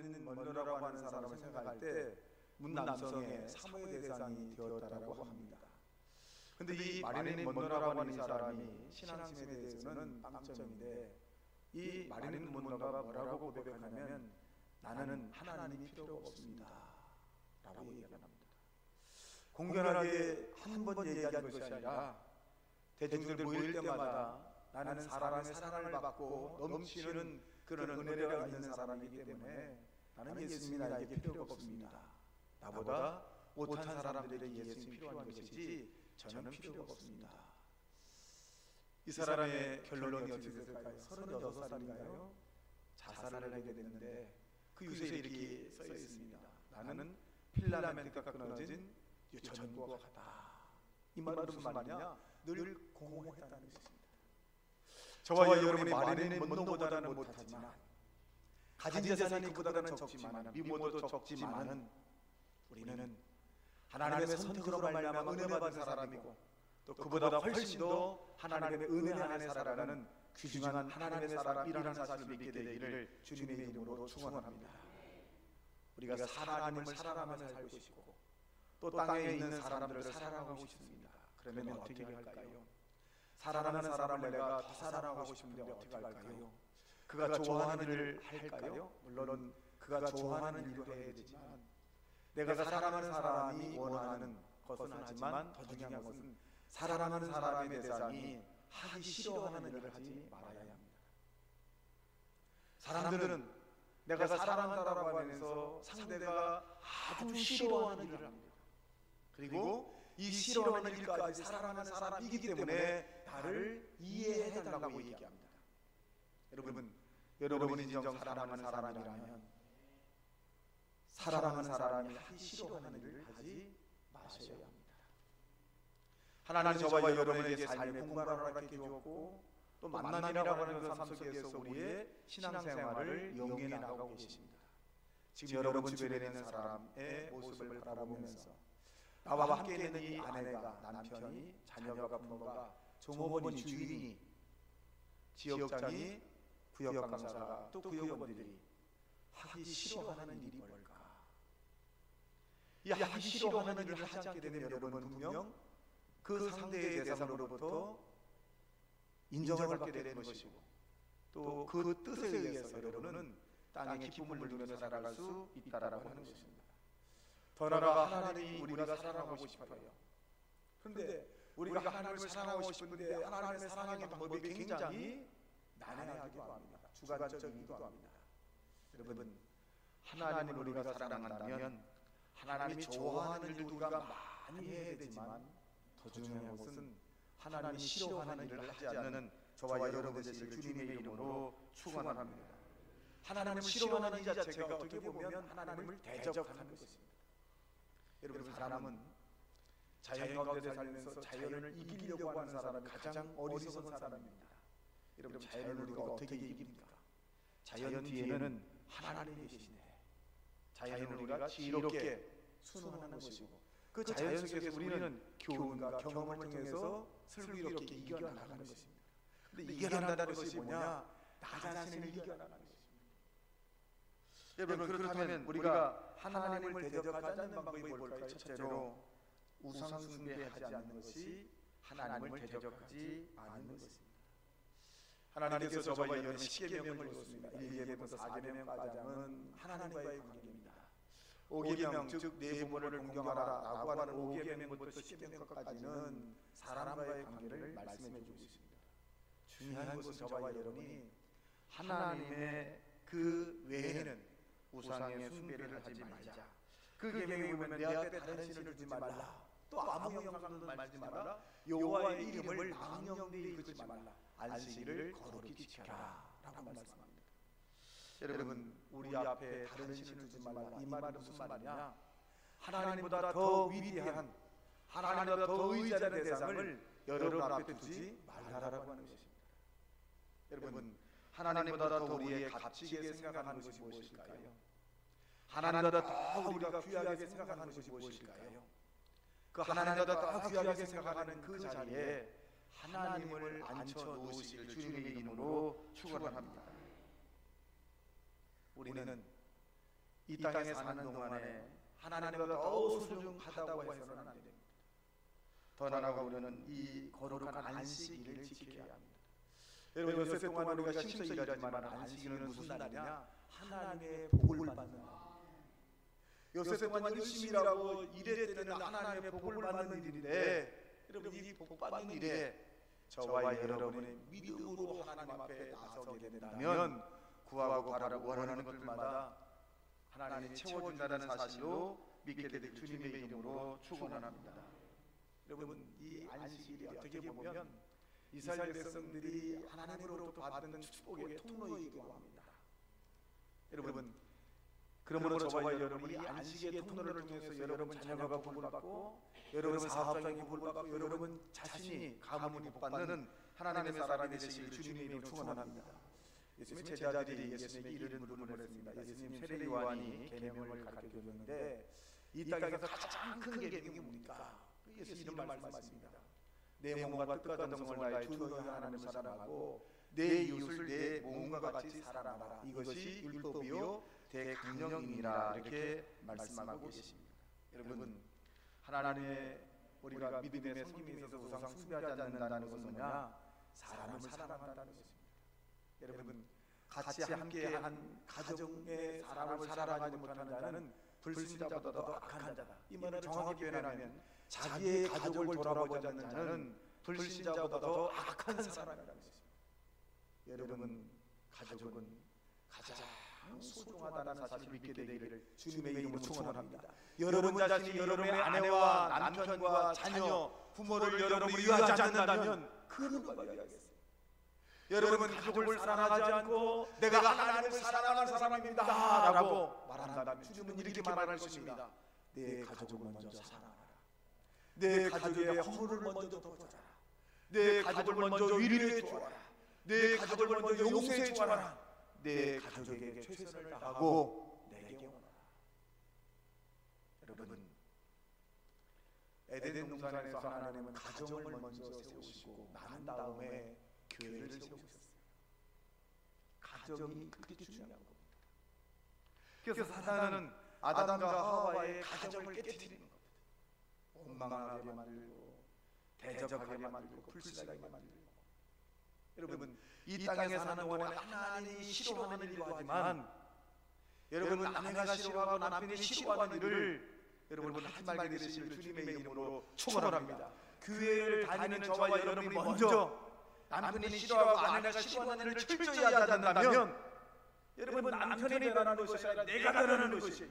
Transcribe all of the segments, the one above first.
마릴린 먼로라고 하는 사람을 생각할 때 문남성의 사모의 대상이 되었다라고 합니다. 근데 이 마릴린 먼로라고 하는 이 사람이 신앙심에 대해서는 빵점인데, 이 마릴린 먼로가 뭐라고 고백하냐면 나는 하나님이 필요가 없습니다 라고 얘기합니다. 공견하게 한 번 얘기한 것이 아니라 대중들 모일 때마다 나는 사람의 사랑을 받고 넘치는 그런 은혜가 있는 사람이기 때문에 나는 예수님이 나에게 필요가 없습니다. 나보다 못한 사람들에게 예수님이 필요한 것이지 저는 필요가 없습니다. 이 사람의 결론이 어떻게 됐을까요? 36살인가요? 자살을 하게 됐는데 그 유서에 이렇게 써 있습니다. 나는 필라멘트가 끊어진 유전과 같다. 이 말은 무슨 말이냐? 늘 공허했다는 것입니다. 저와 여러분이 마릴린 먼로보다는 못하지만, 가진 재산이 그보다는 적지만, 미모도 적지만은 우리는 하나님의 선택으로 말미암아 은혜 받은 사람이고, 또 그보다 훨씬 더 하나님의 은혜 안에 살아가는 귀중한 하나님의 사람이라는 사실을 믿게 되기를 주님의 이름으로 축원합니다. 우리가 하나님을 사랑하면서 살고 싶고 또 땅에 있는 사람들을 사랑하고 싶습니다. 그러면 어떻게 할까요? 사랑하는 사람을 내가 더 사랑하고 싶은데 어떻게 할까요? 그가 좋아하는 일을 할까요? 물론 그가 좋아하는 일도 해야 되지만, 내가 사랑하는 사람이 원하는 것은 하지만 더 중요한 것은 사랑하는 사람의 대상이 하기 싫어하는 일을 하지 말아야 합니다. 사람들은 내가 사랑한다라고 하면서 상대가 아주 싫어하는 일을 합니다. 그리고 이 싫어하는 일까지 사랑하는 사람이기 때문에 나를 이해해달라고 얘기합니다. 여러분이 진정 사랑하는 사람이라면 사랑하는 사람이 하기 싫어하는 일을 하지 마셔야 합니다. 하나님 저와 여러분에게 삶의 공간을 허락해 주었고, 또 만남이라고 하는 그 삶 속에서 우리의 신앙생활을 영위해 나가고 계십니다. 지금 여러분 주변에 있는 사람의 모습을 바라보면서 나와 함께 있는 이 아내가, 남편이, 자녀가, 부모가, 종업원이, 주인이, 지역장이, 구역강사가, 또 구역원들이 하기 싫어하는 일이 뭘까? 이 하기 싫어하는 일을 하지 않게 되면 여러분 분명 그 상대의 대상으로부터 인정을 받게 되는 것이고, 또 그 뜻에 의해서 여러분은 땅에 기쁨을 누리며 살아갈 수 있다라고 하는 것입니다. 더 나아가 하나님이 우리가 사랑하고 싶어요. 그런데 우리가 하나님을 사랑하고 싶은데 하나님의 사랑의 방법이 굉장히 난해하기도 합니다. 주관적이기도 합니다. 여러분, 하나님을 우리가 사랑한다면 하나님이 좋아하는 일도 우리가 많이 해야 되지만, 더 중요한 것은 하나님이 싫어하는 일을 하지 않는 저와 여러분 되시길 주님의 이름으로 축원합니다. 하나님을 싫어하는 이 자체가 어떻게 보면 하나님을 대적하는 것입니다. 여러분, 사람은 자연 가운데 살면서 자연을 이기려고 하는 사람이 가장 어리석은 사람입니다. 여러분, 자연을 우리가 어떻게 이깁니까? 자연 뒤에는 하나님이 계시네. 자연을 우리가 지혜롭게 순응하는 것이고, 그 자연 속에서 우리는 교훈과 경험을 통해서 슬기롭게 이겨나가는 것입니다. 근데 이겨나가는 것이 뭐냐? 나 자신을 이겨나가는 것입니다. 여러분, 그렇다면 우리가 하나님을 대적하지 않는 방법이 뭘까요? 첫째로 우상 숭배하지 않는 것이 하나님을 대적하지 않는 것입니다. 하나님께서 저와 여러분 십계명을 줬습니다. 1계명부터 4계명까지는 하나님과의 관계입니다. 5계명, 즉 내 부모를 공경하라라고 하는 5계명부터 10계명까지는 사람과의 관계를 말씀해 주고 있습니다. 중요한 것은 저와 여러분이 하나님의 그 외에는 우상의 숭배를 하지 말자. 그 계명에 보면 내 앞에 다른 신을 두지 말라. 또 아무 형상도 말지 말라. 여호와의 이름을 망령되이 읽지 말라. 안식일을 거룩히 지켜라 라고 말씀합니다. 여러분, 우리 앞에 다른 신을 두지 말라. 이 말은 무슨 말이냐? 하나님보다 더 위대한, 하나님보다 더 의지하는 대상을 여러분 앞에 두지 말라라고 하는 것입니다. 여러분, 하나님보다 더 우리의 값지게 생각하는 것이 무엇일까요? 하나님보다 더 우리가 귀하게 생각하는 것이 무엇일까요? 그 하나님보다 더 귀하게 생각하는 그 자리에 하나님을 앉혀 놓으실 주님의 이름으로 축원합니다. 우리는 이 땅에 사는 동안에 하나님보다 더 소중하다고 해서는 안 됩니다. 더 나아가 우리는 이 거룩한 안식일을 지켜야 합니다. 여러분, 엿새 동안 우리가 심서 일하지만 안식일은 무슨 날이냐? 하나님의 복을 받는 날. 엿새 동안 열심히 일하고 일했을 때는 하나님의 복을 받는 일인데, 여러분, 이 복 받는 일에 저와 여러분의 믿음으로 하나님 앞에 나서게 된다면 구하고 바라고 원하는 것들마다 하나님이 채워준다는 사실로 믿게 될 주님의 이름으로 축원합니다. 여러분, 이 안식일이 어떻게 보면 이스라엘 백성들이 하나님으로부터 받는 축복의 통로이기도 합니다. 여러분, 그러므로 저와 여러분이 안식의 통로를 통해서 여러분 자녀가 복을 받고, 여러분 사업장이 복을 받고, 여러분 자신이 가문이 복받는 하나님의 사람이 되시길 주님의 이름으로 축원합니다. 예수님의 제자들이 예수님의 이른 부름을 했습니다. 예수님 세례 요한이 계명을 가르쳐 줬는데, 이 땅에서 가장 큰 계명이 뭡니까? 예수 이름 말씀하십니다. 내 몸과 뜻과 정성을 다해 주 너희 하나님을 사랑하고 내 이웃을 내 몸과 같이 사랑하라. 이것이 율법이요 대강령이니라. 이렇게 말씀하고 계십니다. 여러분, 하나님의 우리가 믿음의 섬김에 있어서 우상 숭배하지 않는다는 것은 뭐냐? 사람을 사랑한다는 것입니다. 여러분, 같이 함께한 가정의 사람을 사랑하지 못하는 자는 불신자보다도 악한 자다. 이 말을 정확히 표현하면 자기의 가족을 돌아보지 않는 자는 불신자보다도 악한 사람이라는 것입니다. 여러분, 가족은 가장 소중하다는 사실을 믿게 되기를 주님의 이름으로 축원합니다. 여러분 자신이 여러분의 아내와 남편과 자녀, 부모를 여러분이 위하지 않는다면 그는 말이야겠어요. 여러분 가족을 사랑하지 않고 내가 하나님을 사랑하는 사람입니다 라고 말한다면 주님은 이렇게 말할 것입니다. 내 가족을 먼저 사랑하라. 내 가족의 허물을 먼저 덮어줘라. 내 가족을 먼저 위로해 주어라. 내 가족을 먼저 용서해 주어라. 내 가족에게 최선을 다하고 내게 오너라. 여러분, 에덴 동산에서 하나님은 가정을 먼저 세우시고 난 다음에 교회를 세우셨어요. 가정이 그렇게 중요한 겁니다. 그래서 사탄은 아담과 하와의 가정을 깨뜨리는 겁니다. 원망하게 만들고 대적하게 만들고 불신하게 만들고. 여러분, 이 땅에 사는 동안에 하나님이 싫어하는 일도 하지만, 여러분 아내가 싫어하고 남편이 싫어하는 일을 여러분 하지 말게 되시길 주님의 이름으로 축원합니다. 교회를 다니는 저와 여러분이 먼저 남편이 싫어하고 아내가 싫어하는 일을 철저히 하지 않는다면, 여러분 남편이 변하는 것이 아니라 내가 변하는 것이,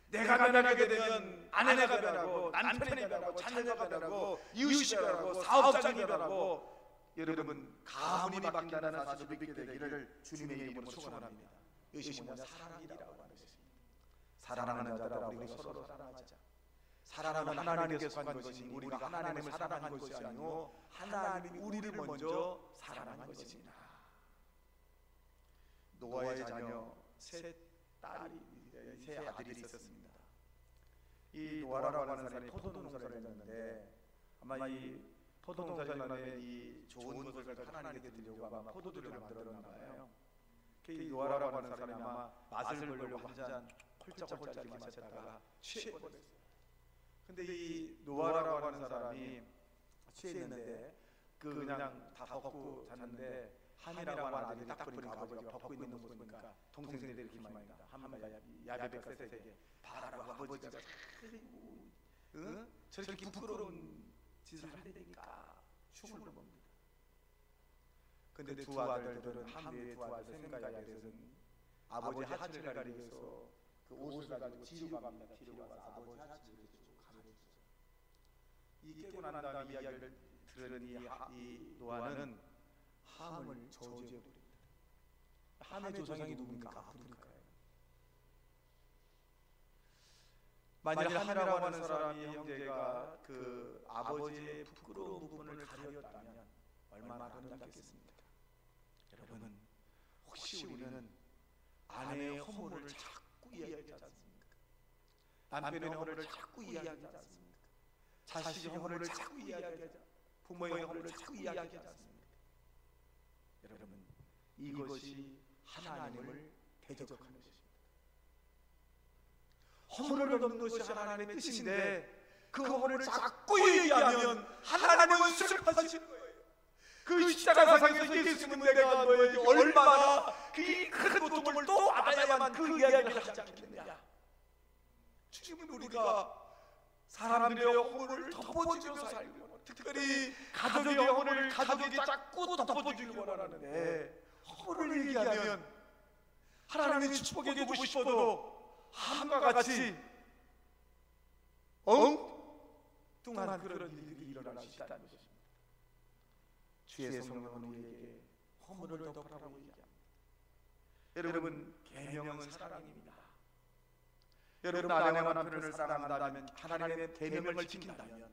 내가 변하게 되면 아내가 변하고 남편이 변하고 자녀가 변하고 이웃이 변하고 사업장이 변하고, 여러분 가문이 바뀐다는 사실을 믿게 되기를 주님의 이름으로 축원합니다. 이것이 뭐냐? 사랑이라고 하는 것입니다. 사랑하는 자들아 우리가 서로 사랑하자. 사랑은 하나님께 속한 것이니 우리가 하나님을 사랑한 것이 아니고 하나님이 우리를 먼저 사랑한 것입니다. 노아의 자녀 세 아들이 있었습니다. 이 노아라고 하는 사람이 포도농사를 했는데, 아마 이 포도농사에 이 좋은 것을 하나님께 드리려고 아마 포도주를 만들었나 봐요. 이 노아라고 하는 사람이 아마 맛을 보려고 한 잔 홀짝홀짝 마셨다가 취해버렸어요. 근데 이 노아라고 하는 사람이 취했는데 그냥 다 덮고 잤는데, 함이라고 하는 아들이 딱 보니까 아버지가 덮고 있는 모습을 보니까 동생들이 이렇게 말합니다. 함과 야베가 셋에게 봐라고 아버지가 저렇게 부끄러운 짓을 할 테니까 춤을 봅니다. 근데 두 아들들은 함의 두 아들 셈과 야벳은 아버지 하체를 가리기 위해서 그 옷을 가지고 지우가 갑니다. 뒤로 가서 아버지 하체를 가려주죠. 이 깨고 난 다음에 이야기를 들은 이 노아는 함을 저주해버립니다. 함의 조상이 누굽니까? 아프리카예요. 만일 함이라고 하는 사람이 형제가 그 아버지의 부끄러운 부분을 가렸다면 얼마나 아름답겠습니까? 여러분, 혹시 우리는 아내의 허물을 자꾸 이야기하지 않습니까? 남편의 허물을 자꾸 이야기하지 않습니까? 자식의 허물을 자꾸 이야기하지, 부모의 허물을 자꾸 이야기하지 않습니까? 여러분, 이것이 하나님을 대적하는 것입니다. 허물을 넘는 것이 하나님의 뜻인데 그 허물을 자꾸 얘기하면 하나님은 슬퍼하시는 거예요. 그 십자가상에서 예수님은 내가 너에게 얼마나 그 큰 고통을 또 받아야만 그 이야기를 하지 않겠느냐. 지금 우리가 사람들의 허물을 덮어주며 살고, 특별히 가족의 허물을 가족이 자꾸 덮어주길 원하는데, 허물을 얘기하면 하나님의 축복해 주고 싶어도 함과 같이 엉뚱한 그런 일들이 일어날 수 있다는 것입니다. 주의 성령은 우리에게 허물을 덮으라고 얘기합니다. 여러분, 계명은 사랑입니다. 여러분, 아내와 남편을 사랑한다면, 하나님의 계명을 지킨다면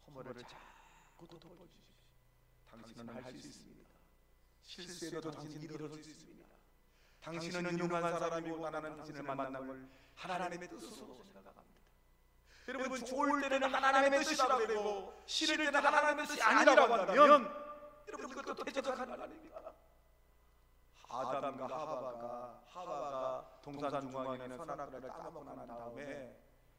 허물을 자꾸 덮어주십시오. 당신은 할 수 있습니다. 실수해도 당신이 일어설 수 있습니다. 당신은 유능한 사람이고 나는 당신을 만난 걸 하나님의 뜻으로 생각합니다. 여러분, 좋을 때는 하나님의 뜻이라고 그러고 싫을 때는 하나님의 뜻이 아니라고 한다면 여러분, 그것도 대적한 말 아닙니까? 아담과 하와가 동산 중앙에는 선악과를 따먹고 난 다음에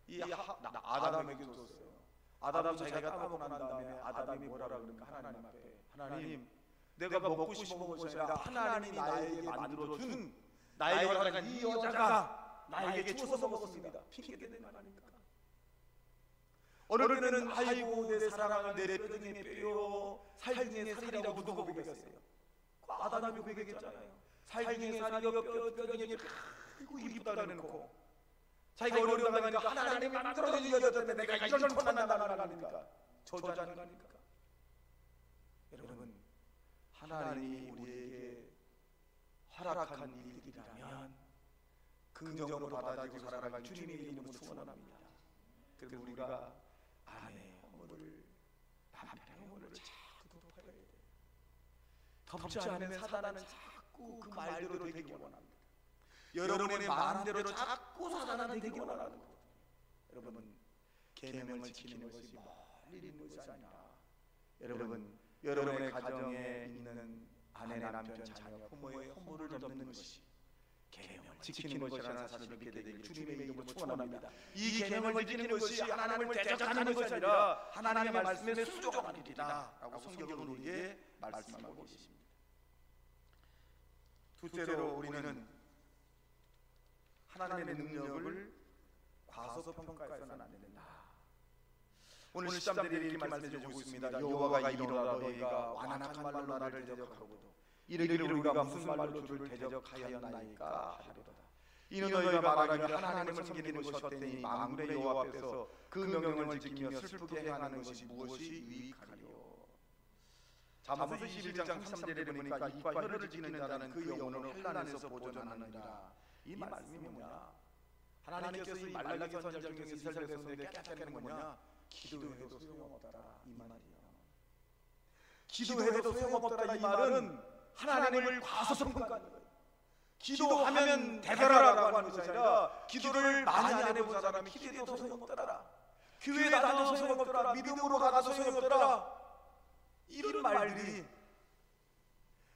이 아담에게 줬어요. 아담도 자기가 따먹고 난 다음에 아담이 뭐라 그러니까 하나님 앞에, 하나님, 내가 먹고 싶은 것이 아니라 하나님이 나에게 만들어준 나에게 허락한 이 여자가 나에게 주어서 먹었습니다. 핑계대는 말 아닙니까? 어느 때는 아이고 내 사랑을 내 뼈 중에 뼈요 살 중에 살이라고 누가 고백했어요? 아담이 고백했잖아요. 살 중에 살이요 뼈 중에 아이고 이쁘다는 놓고 자기가 어려움 당하니까 하나님이 만들어준 여자인데 내가 이런 고난을 당하니까 저주하는 거 아닙니까? 여러분, 하나님이 우리에게 허락한 일들이라면 긍정으로 받아들이고 살아갈 주님의 이름으로 축원합니다. 그리고 우리가 아내의 허물을, 남편의 허물을 자꾸 덮어야 돼요. 덮지 않으면 사단은 자꾸 그 말대로 되기 원합니다. 여러분의 마음대로 자꾸 사단은 되기 원하는 거예요. 여러분, 계명을 지키는 것이 멀리 있는 것이 아니라 여러분의 가정에 있는 아내, 남편, 자녀, 부모의 허물을 덮는 것이 계명을 지키는 것이라는 사실을 믿게 되기를 주님의 이름으로 축원합니다. 이 계명을 지키는 것이 하나님을 대적하는 것이 아니라 하나님의 말씀에 순종하는 일이다 라고 성경은 우리에게 말씀하고 계십니다. 둘째로, 우리는 하나님의 능력을 과소평가해서는 안 된다. 오늘 13절에 이렇게 말씀해주고 있습니다. 여호와가 이르노라, 너희가 완악한 말로 나를 대적하고도 이르기를 우리가 무슨 말로 주를 대적하였나이까 하리로다. 이는 너희가 말하기를 하나님을 섬기는 것이 헛되니 만군의 여호와 앞에서 그 명령을 지키며 슬프게 행하는 것이 무엇이 유익하리요. 잠언서 21장 33절에 보니까 입과 혀를 지키는 자는 그 영혼을 환난에서 보존하느니라. 이 말씀이 뭐냐? 하나님께서 이 말라기 선지자 중에서 이스라엘 백성들에게 깨닫게 하는 뭐냐? 기도해도 소용없더라 이 말이에요. 기도해도 소용없더라 이 말은 하나님을 과소평가하는 거예요. 기도하면 되더라라고 하는 것이 아니라 기도를 많이 안 해본 사람이 기도해도 소용없더라, 교회 다녀도 소용없더라, 믿음으로 가도 소용없더라, 이런 말들이,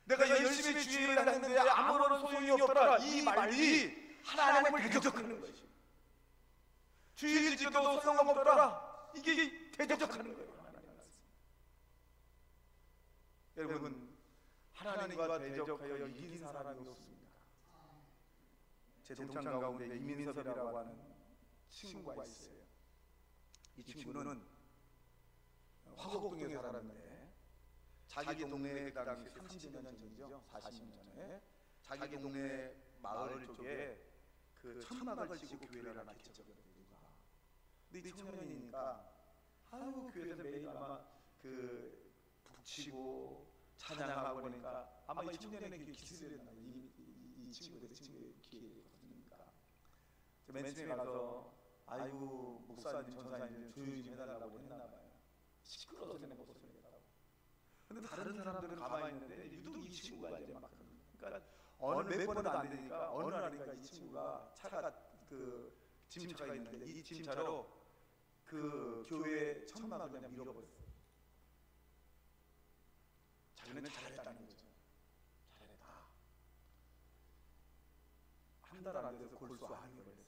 내가 열심히 주일을 다녔는데 아무런 소용이 없더라, 이 말이 하나님을 대적하는 것이, 주일 지켜도 소용없더라, 이게 대적하는 거예요. 여러분, 하나님과 대적하여 이긴 사람이 없습니다. 제 동창 가운데 이민섭이라고 하는 친구가 있어요. 이 친구는 화곡동에 살았는데 자기 동네에 그 당시 30년 전이죠. 40년 전에 자기 동네 마을 쪽에 그 천막을 치고 교회를 하나 개척했거든요. 근데 이 청년이니까 아유 교회에서 매일 아마 그 북치고 찬양하고 그러니까 아마 이 청년에게 기술이 나요. 이 친구의 기회거든요. 맨 처음에 가서 아이고 목사님 전사님 조용히 좀 해달라고 했나봐요. 시끄러워서 내가 못 소리하더라고. 근데 다른 사람들은 가만히 있는데 유독 이 친구가 이제 막 그러니까 어느 몇 번은 안 되니까 어느 날인가 이 친구가 차가 그 짐차가 있는데 이 짐차로 그 교회 천막을 그냥 밀어버렸어요. 자기는 잘했다는 거죠. 잘했다. 한 달 안 돼서 골수 항의를 했어요.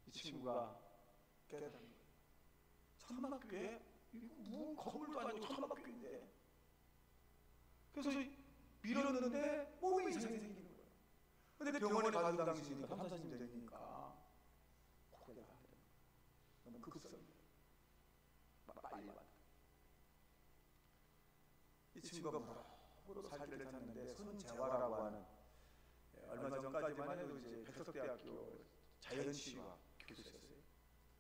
이 친구가 깨닫는 거예요. 천막교회? 뭐 건물도 아니고 천막교회인데. 그래서 밀었는데 몸이 이상하게 생기는 거예요. 근데 병원에 가도 당시니까 판사님 되니까 고개가 안 돼요. 너무 급성. 빨리 받아. 이 친구가 뭐로 살 길을 찾는데 손재화라고 하는, 얼마 전까지만 해도 이제 백석대학교 자연치유학 교수였어요.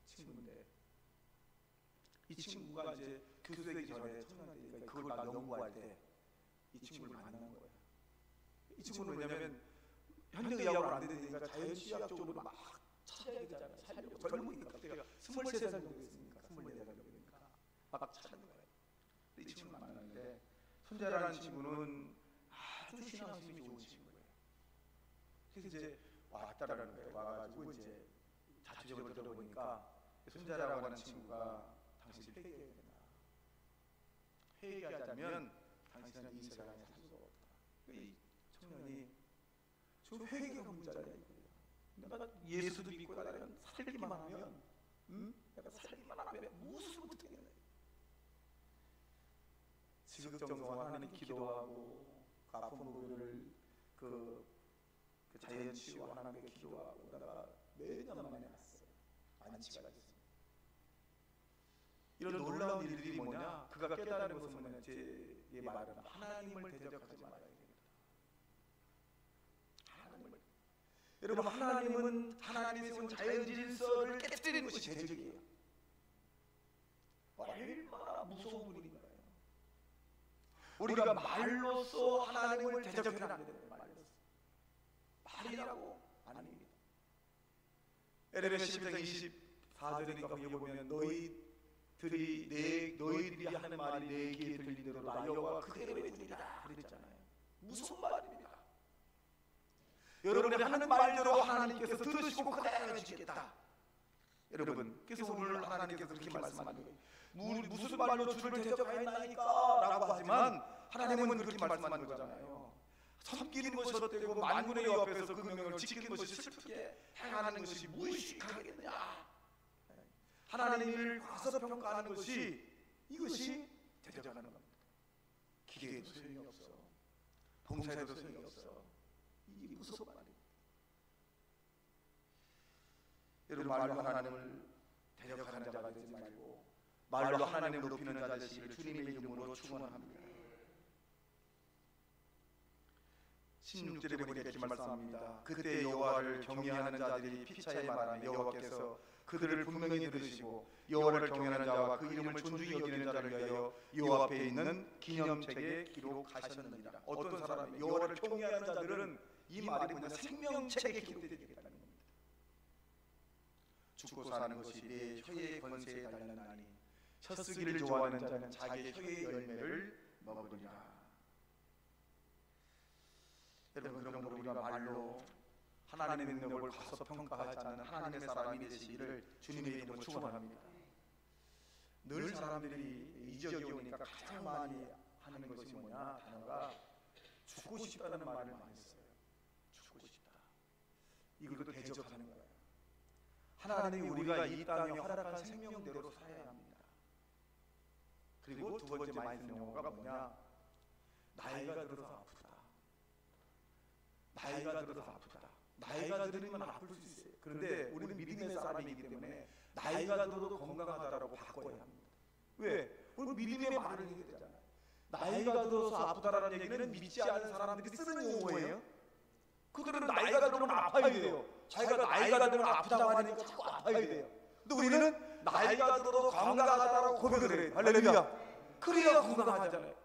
친구인데 이 친구가 이제 교수 되기 전에 청년이니까 그걸 막 연구할 때 이 친구를 만난 거예요. 이 친구는 왜냐면 현대의학으로 안 되니까 자연치유학 쪽으로 막 찾아야 되잖아요. 살려고. 젊으니까 그때가 23살 정도 됐으니까 24살 정도 되니까 막 찾는 거예요. 이 친구를 만났는데 손자라는 친구는 아주 신앙심이 좋은 친구예요. 그래서 이제 왔다라는 거예요. 와가지고 이제 자초적으로 들어보니까 손자라고 하는 친구가 당신 회개해야 된다. 회개하자면 당신은 이 세상에 살 수 없다. 이 청년이 저 회개가 문제냐 이거예요. 내가 예수도 믿고 내가 살기만 하면, 내가 살기만 하면 무슨 어떻게 되냐. 지극정성한 하나님 기도하고 그 아픈 부분을 그 자연치유 하나님께 기도하고 내가 매년 만에 왔어요. 안치가 됐습니다. 이런 놀라운 일들이 뭐냐? 그가 깨달은 것은 뭐냐? 제 말은 하나님을 대적하지 말아야 됩니다. 하나님을. 여러분, 하나님은 하나님이 세운 자연 질서를 깨뜨리는 것이 대적이에요. 얼마나 무서운 분인가요? 우리가 말로써 하나님을 대적해는 안 돼요. 말이라고 아닙니다. 에레미야 11장 24절이니까 거기 보면 너희들이 하는 말이 내 귀에 들리는 대로 나 여호와가 그대로 해주리라 그랬잖아요. 무슨 말입니까? 여러분이 하는 말대로 하나님께서 들으시고 그대로 해주겠다. 여러분, 그래서 오늘 하나님께서 그렇게 말씀하는 거예요. 무슨 말로 주를 대적하였나이까 라고 하지만 하나님은 그렇게 말씀하는 거잖아요. 섬기는 것이 헛되고 만군의 옆에서 그 명령을 지키는 것이 슬프게 행하는 것이 무엇이 가겠느냐. 하나님을 과소평가하는 것이, 이것이 대적하는 겁니다. 기계에도 소용이 없어, 봉사에도 소용이 없어. 이게 무슨 말입니다. 여러분, 말로 하나님을 대적하는 자가 되지 말고 말로 하나님을 높이는 자 되시기를 주님의 이름으로 축원합니다. 16절에 보니까 이렇게 말씀합니다. 그때 여호와를 경외하는 자들이 피차에 말하며 여호와께서 그들을 분명히 들으시고 여호와를 경외하는 자와 그 이름을 존중히 여기는 자를 위하여 여호와 앞에 있는 기념책에 기록하셨느니라. 어떤 사람이 여호와를 경외하는 자들은 이 말이 뭐냐? 생명책에 기록되겠다는 겁니다. 죽고 사는 것이 내 혀의 권세에 달렸나니 혀쓰기를 좋아하는 자는 자기 혀의 열매를 먹으리라. 여러분, 그러므로 우리가 말로 하나님의 능력을 과소평가하지 않는 하나님의 사람이 되시기를 주님의 이름으로 축원합니다. 늘 사람들이 이 지역에 오니까 가장 많이 하는 것이 뭐냐? 단어가 죽고 싶다는 말을 많이 써요. 죽고 싶다. 이걸로 대적하는 거예요. 하나님이 우리가 이 땅에 허락한 생명대로 살아야 합니다. 그리고 두 번째 많이 쓰는 용어가 뭐냐? 나이가 들어서 아프다. 나이가 들어서 아프다. 나이가 들으면 아플 수 있어요. 그런데 우리는 믿음의 사람이기 때문에 나이가 들어도 건강하다라고 바꿔야 합니다. 왜? 우리 믿음의 말을 해야 되잖아요. 나이가 들어서 아프다라는 얘기는 믿지 않는 사람들이 쓰는 용어예요. 그들은 나이가 들면 아파야 돼요. 자기가 나이가 들면 아프다고 하니까 자꾸 아파야 돼요. 근데 우리는 나이가 들어도 건강하다라고 고백을 해요. 할렐루야. 그래야 건강하잖아요.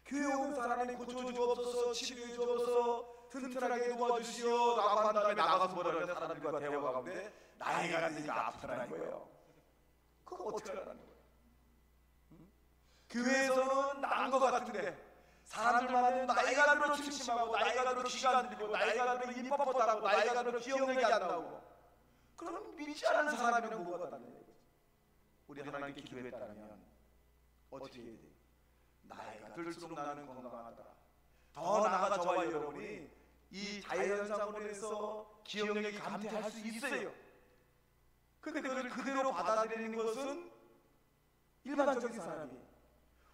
교회 오는 사람이 고쳐주옵소서, 치료해주옵소서, 튼튼하게 도와주시오 라고 한 다음에 나가서 뭐라 그러냐? 사람들과 대화 가운데 나이가 드니까 아프다는 거예요. 그거 어떻게 하라는 거예요? 교회에서는 나은 것 같은데 사람들만 나이가 들어 침침하고 나이가 들어 귀가 안 들리고 나이가 들어 입 뻣뻣하고 나이가 들어 기억력이 안 나오고, 그럼 믿지 않는 사람이면 뭐가 다른 거예요? 우리 하나님께 기도했다면 어떻게 해야 돼요? 나이가 들수록 나는 건강하다. 더 나아가 저와 여러분이 이 자연현상으로 해서 기억력이 감퇴할 수 있어요. 근데 그걸 그대로 받아들이는 것은 일반적인 사람이,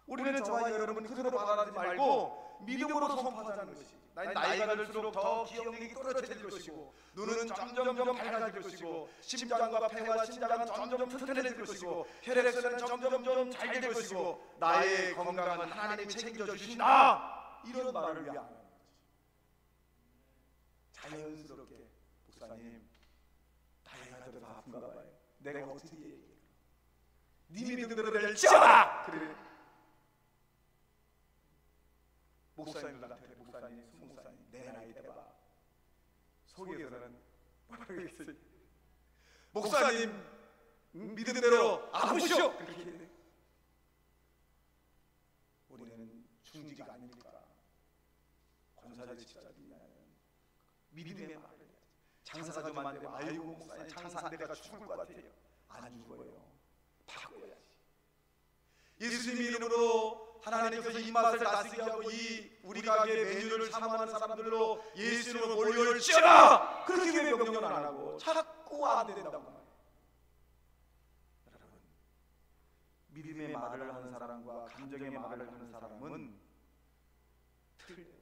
우리는 저와 여러분 그대로 받아들이지 말고 믿음으로 선포하자는 것이, 나이가 들수록 더 기억력이 또렷해질 것이고, 눈은 점점점 밝아질 것이고, 심장과 폐와 신장은 점점 튼튼해질 것이고, 혈액순환은 점점점 잘 될 것이고, 나의 건강은 하나님이 책임져 주신다, 이런 말을 위하는 거지. 자연스럽게 목사님 나이가 들어서 아픈가 봐요. 내가 어떻게 얘기해? 네 믿음대로 지어라! 그래. 목사님들한테, 목사님, 수목사님 내 나이 대봐. 속에서는 뭐라고 했어요? 목사님 믿음대로 아프시오! 그렇게 얘기해. 우리는 중지가 아닙니까? 권사들 집사들이냐면 믿음의 말을 해야지. 장사가 좀 안 되면 아이고 목사님 장사 안 돼가 죽을 것 같아요. 안 죽어요. 바꿔야지. 예수님 이름으로 하나님께서 이 맛을 다스리게 하고 이 우리 가게의 메뉴를 사모하는 사람들로 예수님으로 몰려올지어다! 그렇게 왜 명령을 안 하고 자꾸 안 된다고 말해요. 여러분, 믿음의 말을 하는 사람과 감정의 말을 하는 사람은 틀려요.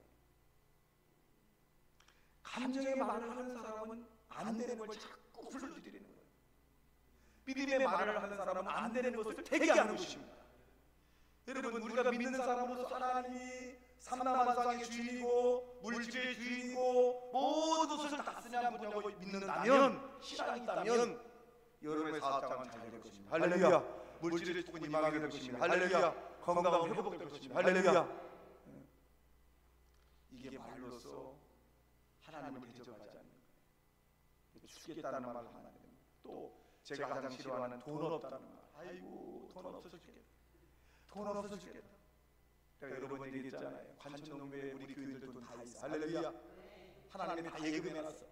감정의 말을 하는 사람은 안 되는 걸 자꾸 불러들이는 거예요. 믿음의 말을 하는 사람은 안 되는 것을 되게 하는 것입니다. 여러분, 우리가 믿는 사람으로서 하나님이 삼라만상의 주인이고 물질의 주인이고 모든 것을 다스리는 분이라고 믿는다면, 신앙이 있다면 여러분의 사업장은 잘 될 것입니다. 할렐루야. 물질의 축복은 임하게 될 것입니다. 할렐루야. 건강은 회복될 것입니다. 할렐루야. 이게 말로써 하나님을 대적하지 않는 거예요. 죽겠다는 말을 하면 안 됩니다. 또 제가 가장 싫어하는 돈 없다는 말. 아이고 돈 없어서 죽겠다. 돈 없어서 죽겠다. 제가 여러 번 얘기했잖아요. 관천농교회 우리 교인들 돈 다 있어. 할렐루야. 하나님이 다 예금해놨어.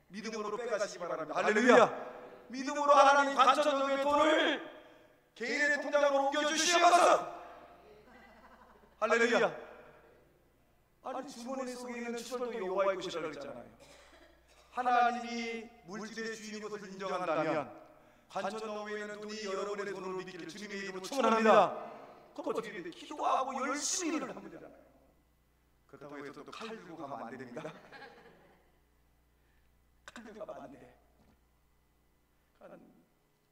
믿음으로 빼가시기 바랍니다. 할렐루야. 믿음으로 하나님 관천농교회 돈을 개인의 통장으로 옮겨주시옵소서. 할렐루야. 아니 주머니 속에 있는 추설도 여호와의 것이라고 그랬잖아요. 하나님이 물질의 주인인 것을 인정한다면 관천농교회는 돈이 여러분의 돈으로 믿기를 주님의 이름으로 축원합니다. 그럼 어떻게 돼? 기도하고 열심히 일을 하면 되잖아요. 그렇다고 해서 또 칼 들고 가면 안 됩니다. 칼 들고 가면 안 돼.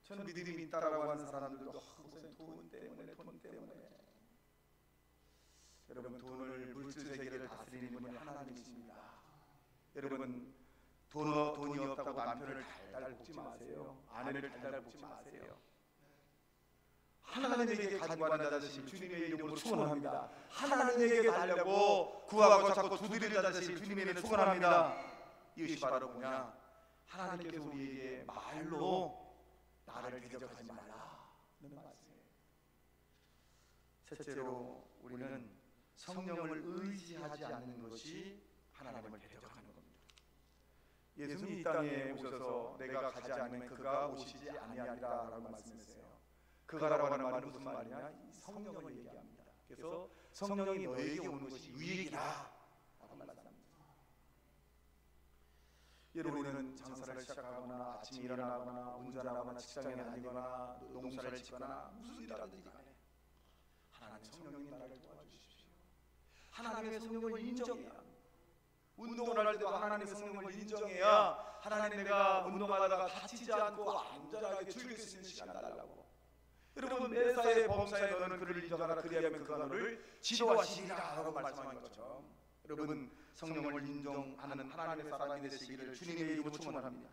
저는 믿음이 있다라고 하는 사람들도 무슨 돈 때문에 여러분, 돈을 물질 세계를 다스리는 분이 하나님이십니다. 여러분, 돈이 없다고 남편을 달달 볶지 마세요. 아내를 달달 볶지 마세요. 하나님에게 가지고 앉아다시길 주님의 이름으로 축원합니다. 하나님에게 달라고 구하고 자꾸 두드려다시길 주님의 이름으로 축원합니다. 이것이 바로 뭐냐? 하나님께서 우리에게 말로 나를 대적하지 말라는 말씀이에요. 셋째로, 우리는 성령을 의지하지 않는 것이 하나님을 대적하는 겁니다. 예수님이 이 땅에 오셔서 내가 가지 않으면 그가 오시지 아니하리라라고 말씀했어요. 그가라고 하는 말은 무슨 말이냐? 성령을 얘기합니다. 그래서 성령이 너에게 오는 것이 유익이다 라고 말합니다. 여러분은 장사를 시작하거나 아침에 일어나거나 운전하거나 직장에 다니거나 농사를 짓거나 무슨 일을 하든지 간에 하나님 성령님 나를 도와주십시오. 하나님의 성령을 인정해야, 운동을 할 때도 하나님의 성령을 인정해야 하나님 내가 운동하다가 다치지 않고 안전하게 즐길 수 있는 시간 달라고. 여러분, 매사에 범사에 너는 그를 인정하라. 그리하면 그가 너를 지도하시리라 라고 말씀하신 것처럼 여러분, 성령을 인정하는 하나님의 사람이 되시기를 주님의 이름으로 축원합니다.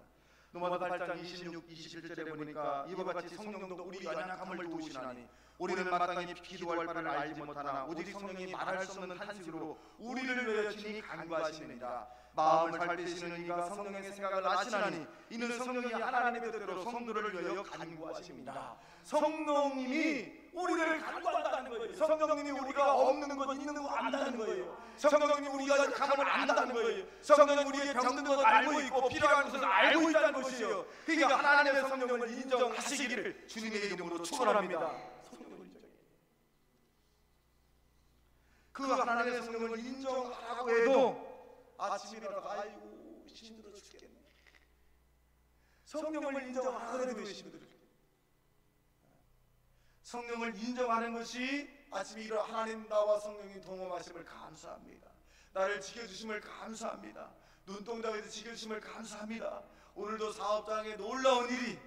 로마서 8장 26, 27절에 보니까 이와 같이 성령도 우리 연약함을 도우시나니 우리는 마땅히 기도할 바를 알지 못하나 오직 성령이 말할 수 없는 탄식으로 우리를 위하여 친히 간구하시느니라. 마음을 살피시는 이가 성령의 생각을 아시나니 이는 성령이 하나님의 뜻대로 성도를 위하여 간구하십니다. 성령님이 우리를 간구한다는 거예요. 성령님이 우리가 없는 것 있는 거 안다는 거예요. 성령님이 우리가 약함을 안다는 거예요. 성령님이 우리의 병든 것을 알고 있고 필요한 것을 알고 있다는 것이에요. 그러니까 하나님의 성령을 인정하시기를 주님의 이름으로 축원합니다. 성령을 인정해. 그 하나님의 성령을 인정하라고 해도 아침에 일어나서 아이고 힘들어 죽겠네, 성령을 인정하는 교회 신부들, 성령을 인정하는 것이 아침에 일어 하나님 나와 성령님 동행하심을 감사합니다. 나를 지켜주심을 감사합니다. 눈동자에서 지켜주심을 감사합니다. 오늘도 사업장에 놀라운 일이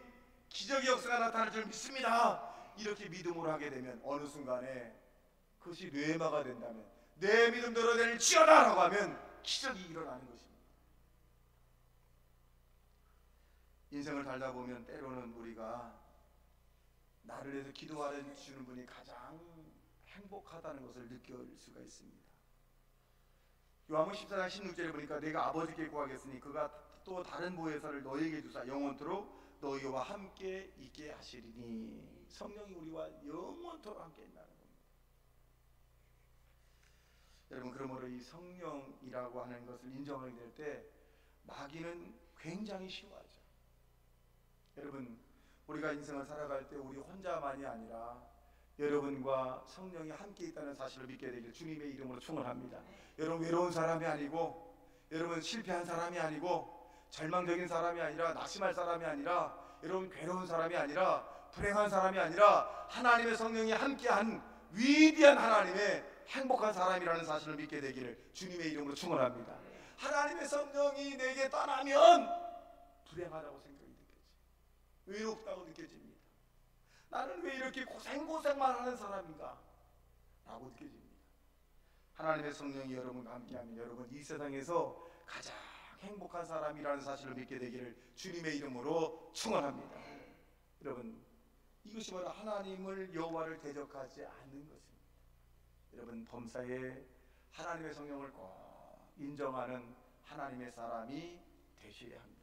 기적의 역사가 나타날 줄 믿습니다. 이렇게 믿음으로 하게 되면 어느 순간에 그것이 뇌마가 된다면, 내 믿음대로 될 지어다라고 하면 기적이 일어나는 것입니다. 인생을 살다 보면 때로는 우리가 나를 위해서 기도하여 주시는 분이 가장 행복하다는 것을 느낄 수가 있습니다. 요한복음 14장 16절에 보니까 내가 아버지께 구하겠으니 그가 또 다른 보혜사를 너희에게 주사 영원토록 너희와 함께 있게 하시리니. 성령이 우리와 영원토록 함께 있다는 겁니다. 여러분, 그러므로 이 성령이라고 하는 것을 인정하게 될 때 마귀는 굉장히 쉬워하죠. 여러분, 우리가 인생을 살아갈 때 우리 혼자만이 아니라 여러분과 성령이 함께 있다는 사실을 믿게 되길 주님의 이름으로 축원합니다. 여러분 외로운 사람이 아니고, 여러분 실패한 사람이 아니고, 절망적인 사람이 아니라, 낙심할 사람이 아니라, 여러분 괴로운 사람이 아니라, 불행한 사람이 아니라 하나님의 성령이 함께한 위대한 하나님의 행복한 사람이라는 사실을 믿게 되기를 주님의 이름으로 축원합니다. 하나님의 성령이 내게 떠나면 불행하다고 생각이 느껴져요. 외롭다고 느껴집니다. 나는 왜 이렇게 고생만 하는 사람인가? 라고 느껴집니다. 하나님의 성령이 여러분과 함께하면 여러분 이 세상에서 가장 행복한 사람이라는 사실을 믿게 되기를 주님의 이름으로 축원합니다. 여러분, 이것이 바로 하나님을 여호와를 대적하지 않는 것입니다. 여러분, 범사에 하나님의 성령을 꼭 인정하는 하나님의 사람이 되셔야 합니다.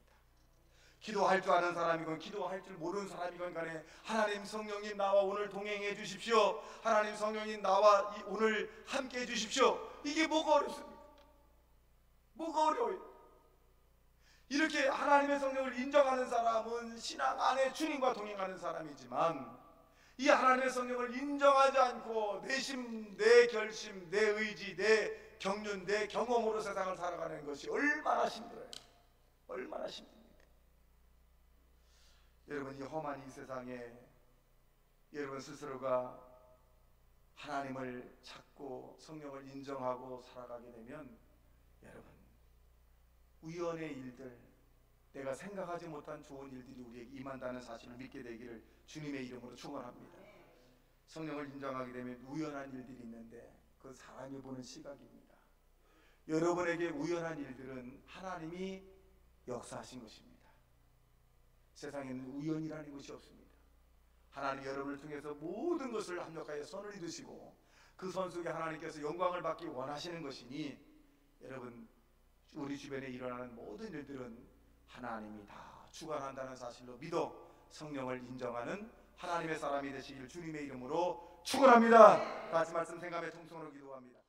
기도할 줄 아는 사람이건 기도할 줄 모르는 사람이건 간에 하나님 성령님 나와 오늘 동행해 주십시오. 하나님 성령님 나와 오늘 함께 해 주십시오. 이게 뭐가 어렵습니까? 뭐가 어려워요? 이렇게 하나님의 성령을 인정하는 사람은 신앙 안에 주님과 동행하는 사람이지만, 이 하나님의 성령을 인정하지 않고 내 심, 내 결심, 내 의지, 내 경륜, 내 경험으로 세상을 살아가는 것이 얼마나 힘들어요. 얼마나 힘듭니까? 여러분, 이 험한 이 세상에 여러분 스스로가 하나님을 찾고 성령을 인정하고 살아가게 되면 여러분, 우연의 일들, 내가 생각하지 못한 좋은 일들이 우리에게 임한다는 사실을 믿게 되기를 주님의 이름으로 축원합니다. 성령을 인정하게 되면 우연한 일들이 있는데 그 사람이 보는 시각입니다. 여러분에게 우연한 일들은 하나님이 역사하신 것입니다. 세상에는 우연이라는 것이 없습니다. 하나님 여러분을 통해서 모든 것을 합력하여 선을 이루시고 그 선 속에 하나님께서 영광을 받기 원하시는 것이니, 여러분 우리 주변에 일어나는 모든 일들은 하나님이 다 주관한다는 사실로 믿어 성령을 인정하는 하나님의 사람이 되시길 주님의 이름으로 축원합니다. 같이 말씀 생각에 통성으로 기도합니다.